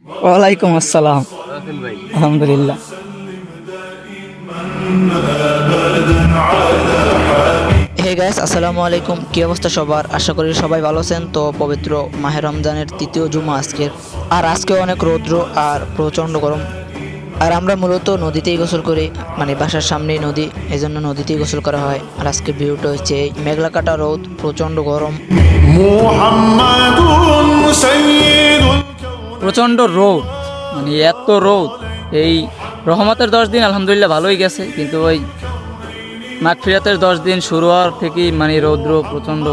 ওয়ালাইকুম আসসালাম। আলহামদুলিল্লাহ। হে গাইস, আসসালামু আলাইকুম। কি অবস্থা সবার? আশা করি সবাই ভালো আছেন। তো পবিত্র মাহে রমজানের তৃতীয় জুমা আজকের। আর আজকে অনেক রৌদ্র আর প্রচণ্ড গরম। আর আমরা মূলত নদীতেই গোসল করি, মানে বাসার সামনেই নদী, এই জন্য নদীতেই গোসল করা হয়। আর আজকের ভিউটা হচ্ছে এই মেঘলা কাটা রোদ, প্রচণ্ড গরম, প্রচণ্ড রোদ, মানে এত রোদ। এই রহমতের 10 দিন আলহামদুলিল্লাহ ভালোই গেছে, কিন্তু ওই মাগফিরাতের 10 দিন শুরু হওয়ার থেকেই মানে রৌদ্র প্রচণ্ড।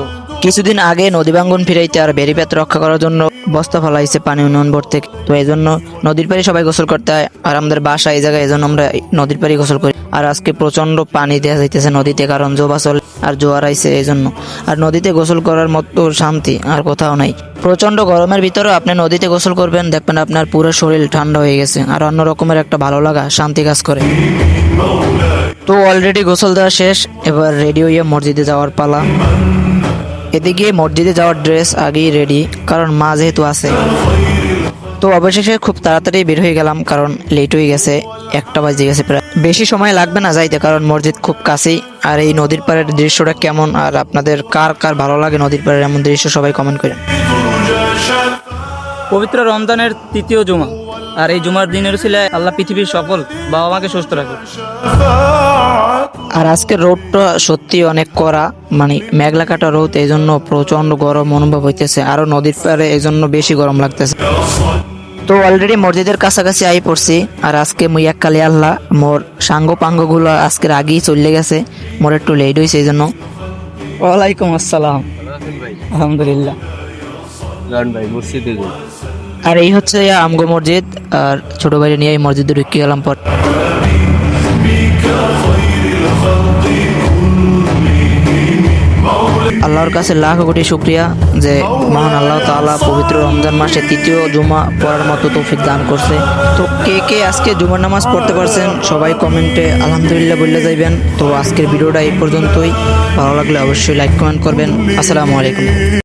কিছুদিন আগে নদী ভাঙ্গন ফিরাইতে আর বেড়িবাঁধ রক্ষা করার জন্য বস্তা ফেলাইছে পানি উন্নয়ন বোর্ড থেকে। তো এই জন্য নদীর পাড়ে সবাই গোসল করতে হয়, আর আমাদের বাসা এই জায়গায়, এই জন্য আমরা নদীর পাড়ে গোসল করি। আর আজকে প্রচণ্ড পানি দেওয়া যাইতেছে নদীতে, কারণ জোবা চলে আর জোয়ার আইছে এই জন্য। আর নদীতে গোসল করার মতো শান্তি আর কোথাও নাই। প্রচণ্ড গরমের ভিতরেও আপনি নদীতে গোসল করবেন, দেখবেন আপনার পুরো শরীর ঠান্ডা হয়ে গেছে, আর অন্য রকমের একটা ভালো লাগা, শান্তি কাজ করে। তো অলরেডি গোসল দেওয়া শেষ, এবার রেডি হইয়া মসজিদে যাওয়ার পালা। এদিকে মসজিদে যাওয়ার ড্রেস আগেই রেডি, কারণ মা যেহেতু আছে। তো অবশেষে খুব তাড়াতাড়ি বের হয়ে গেলাম, কারণ লেট হয়ে গেছে, 1টা বাজে গেছে প্রায়। বেশি সময় লাগবে না যাইতে, কারণ মসজিদ খুব কাছেই। আর এই নদীর পাড়ের দৃশ্যটা কেমন, আর আপনাদের কার কার ভালো লাগে নদীর পাড়ের এমন দৃশ্য, সবাই কমেন্ট করেন। পবিত্র রমজানের তৃতীয় জুমা, আর এই জুমার দিনের ছিল আল্লাহ পৃথিবীর সকল বাবা মাকে সুস্থ রাখে। আর আজকের রোদটা সত্যি অনেক কড়া, মানে মেঘলা কাটা রোদ, এই জন্য প্রচন্ড গরম অনুভব হইতেছে। আরো নদীর পাড়ে এই জন্য বেশি গরম লাগতেছে। তো অলরেডি মসজিদের কাছাকাছি আই পড়ছি। আর আজকে মুই এককালে আল্লাহ মোর সাঙ্গ পাঙ্গ গুলো আজকের আগেই চলে গেছে, মোর একটু লেট হয়েছে এই জন্য। ওয়ালাইকুম আসসালাম। আলহামদুলিল্লাহ। আর এই হচ্ছে আমগো মসজিদ, আর ছোট ভাই নিয়ে এই মসজিদে ঢুকে গেলাম পর। আল্লাহর কাছে লাখ কোটি শুকরিয়া যে মহান আল্লাহ তাআলা পবিত্র রমজান মাসে তৃতীয় জুমা পড়ার মতো তৌফিক দান করছে। তো কে কে আজকে জুমার নামাজ পড়তে পারছেন সবাই কমেন্টে আলহামদুলিল্লাহ বলে যাইবেন। তো আজকের ভিডিওটা এই পর্যন্তই। ভালো লাগলে অবশ্যই লাইক কমেন্ট করবেন। আসসালামু আলাইকুম।